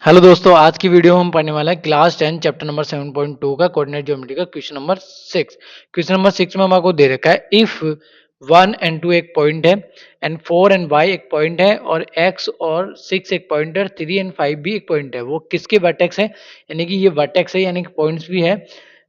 Hello दोस्तों, आज की वीडियो में हम पढ़ने वाला है क्लास 10 चैप्टर नंबर 7.2 का कोऑर्डिनेट ज्योमेट्री का क्वेश्चन नंबर 6। क्वेश्चन नंबर 6 में हमारे दे रखा है इफ 1 एंड 2 एक पॉइंट है एंड 4 एंड y एक पॉइंट है और x और 6 एक पॉइंट है, 3 एंड 5 भी एक पॉइंट है। वो किसके वर्टेक्स है? यानी कि ये वर्टेक्स है, यानी कि पॉइंट्स भी है,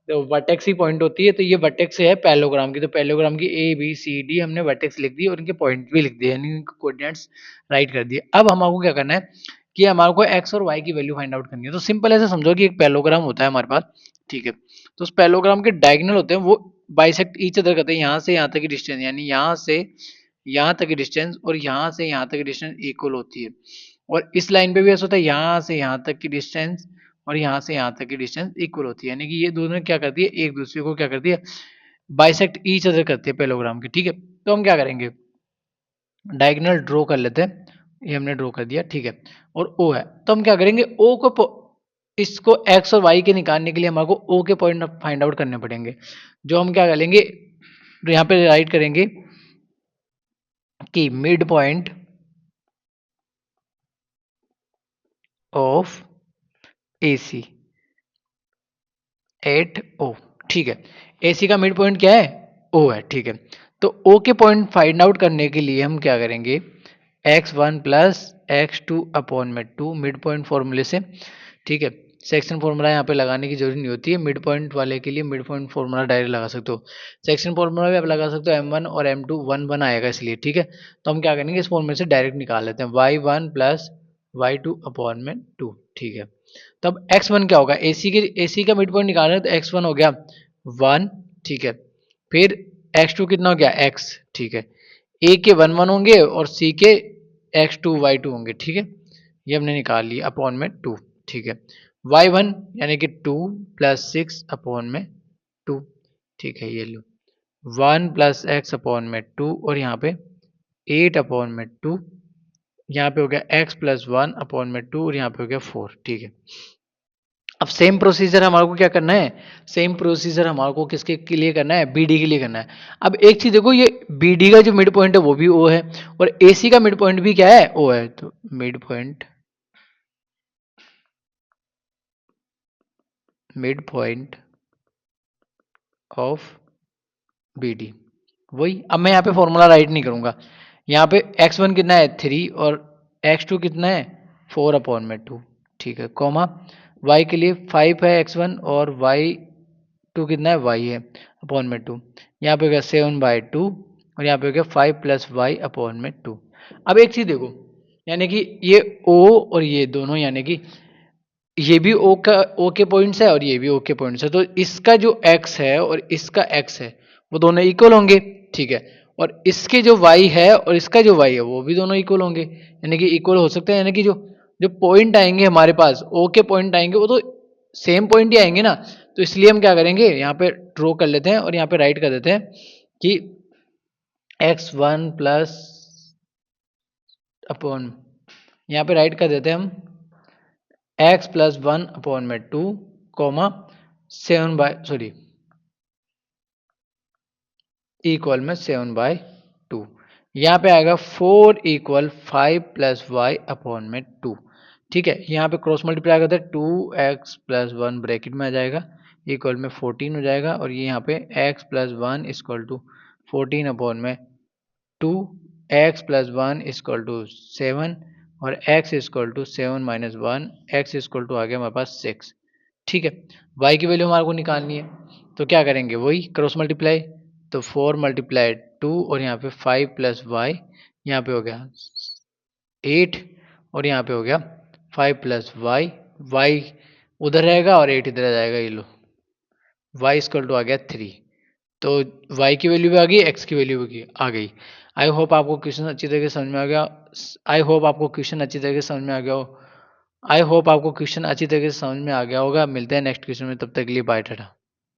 तो वर्टेक्स ही पॉइंट होती है। तो ये वर्टेक्स है पैरेललोग्राम की, तो पैरेललोग्राम की ए बी सी डी हमने वर्टेक्स लिख दी और इनके पॉइंट भी लिख दिए, यानी इनके कोऑर्डिनेट्स राइट कर दिए। अब हमारे क्या करना है कि हमारे को एक्स और वाई की वैल्यू फाइंड आउट करनी है। तो सिंपल ऐसे समझो कि एक पैरेललोग्राम होता है हमारे पास, ठीक है। तो उस पैरेललोग्राम के डायगोनल होते हैं, वो बाइसेक्ट ईच अदर करते हैं। यहाँ से यहाँ तक की डिस्टेंस, यानी यहाँ से यहाँ तक की डिस्टेंस और यहाँ से यहाँ तक की डिस्टेंस इक्वल होती है। और इस लाइन पे भी ऐसा होता है, यहाँ से यहाँ तक की डिस्टेंस और यहाँ से यहाँ तक की डिस्टेंस इक्वल होती है। यानी कि ये दोनों क्या करती है, एक दूसरे को क्या करती है, बाइसेक्ट ईच अदर करती है पैरेललोग्राम की, ठीक है। तो हम क्या करेंगे, डायगोनल ड्रॉ कर लेते हैं। ये हमने ड्रॉ कर दिया, ठीक है। और ओ है, तो हम क्या करेंगे, ओ को इसको एक्स और वाई के निकालने के लिए हमारे को ओ के पॉइंट फाइंड आउट करने पड़ेंगे। जो हम क्या करेंगे, तो यहाँ पे राइट करेंगे कि mid point of AC at O, ठीक है। AC का मिड पॉइंट क्या है, O है, ठीक है। तो O के पॉइंट फाइंड आउट करने के लिए हम क्या करेंगे, x1 प्लस x2 अपॉन में 2 मिड पॉइंट फॉर्मूले से, ठीक है। सेक्शन फॉर्मूला यहाँ पे लगाने की जरूरत नहीं होती है, मिड पॉइंट वाले के लिए मिड पॉइंट फॉर्मूला डायरेक्ट लगा सकते हो। सेक्शन फॉर्मूला भी आप लगा सकते हो, m1 और m2 1 1 आएगा इसलिए, ठीक है। तो हम क्या करेंगे, इस फॉर्मूले से डायरेक्ट निकाल लेते हैं, y1 प्लस y2 अपॉन में 2, ठीक है। तब x1 क्या होगा, AC का मिड पॉइंट निकालना है, तो x1 हो गया 1, ठीक है। फिर x2 कितना हो गया x, ठीक है। A के 1 1 होंगे और C के x2 y2 होंगे, ठीक है। ये हमने निकाल लिया अपॉन में 2, ठीक है। y1 यानी कि 2 प्लस 6 अपॉन में 2, ठीक है। ये लो 1 प्लस एक्स अपॉन में 2 और यहाँ पे 8 अपॉन में 2, यहाँ पे हो गया x प्लस 1 अपॉन में 2 और यहाँ पे हो गया 4, ठीक है। अब सेम प्रोसीजर हमारे को क्या करना है, सेम प्रोसीजर हमारे को किसके के लिए करना है, BD के लिए करना है। अब एक चीज देखो, ये BD का जो मिड पॉइंट है वो भी O है और AC का मिड पॉइंट भी क्या है, O है। तो मिड पॉइंट ऑफ BD वही। अब मैं यहाँ पे फॉर्मूला राइट नहीं करूंगा, यहाँ पे x1 कितना है 3 और x2 कितना है 4 अपॉन में 2, ठीक है। कॉमा y के लिए 5 है x1 और y2 कितना है y है अपॉन में 2, यहाँ पे हो गया 7/2 और यहाँ पे हो गया 5 प्लस y अपॉन में 2। अब एक चीज देखो, यानी कि ये O और ये दोनों, यानी कि ये भी O के पॉइंट्स है और ये भी O के पॉइंट्स है, तो इसका जो x है और इसका x है वो दोनों इक्वल होंगे, ठीक है। और इसके जो y है और इसका जो y है वो भी दोनों इक्वल होंगे, यानी कि इक्वल हो सकते हैं। यानी कि जो जो पॉइंट आएंगे हमारे पास, O के पॉइंट आएंगे वो तो सेम पॉइंट ही आएंगे ना। तो इसलिए हम क्या करेंगे, यहाँ पे ड्रॉ कर लेते हैं और यहाँ पे राइट कर देते हैं कि x1 प्लस अपॉन, यहाँ पे राइट कर देते हैं हम x प्लस 1 अपॉन में 2 कॉमा 7/, इक्वल में 7/2। यहाँ पे आएगा 4 इक्वल 5 प्लस वाई अपॉन में 2, ठीक है। यहाँ पे क्रॉस मल्टीप्लाई करते हैं, 2x प्लस 1 ब्रैकेट में आ जाएगा, इक्वल में 14 हो जाएगा। और ये यहाँ पे x plus 1 equal to 14 upon में 2, x प्लस 1 इक्वल टू 7 और x equal to 7 minus 1, x equal to आ गया हमारे पास 6, ठीक है। y की वैल्यू हमारे को निकालनी है, तो क्या करेंगे, वही क्रॉस मल्टीप्लाई, तो 4 मल्टीप्लाई 2 और यहाँ पे 5 प्लस वाई, यहाँ पे हो गया 8 और यहाँ पे हो गया 5 प्लस वाई, वाई उधर रहेगा और 8 इधर आ जाएगा, ये लो वाई इक्वल टू आ गया 3। तो y की वैल्यू भी आ गई, x की वैल्यू भी आ गई। आई होप आपको क्वेश्चन अच्छी तरीके से समझ में आ गया। आई होप आपको क्वेश्चन अच्छी तरीके से समझ में आ गया हो। आई होप आपको क्वेश्चन अच्छी तरीके से समझ में आ गया होगा। मिलते हैं नेक्स्ट क्वेश्चन में, तब तक के लिए बाय टाटा।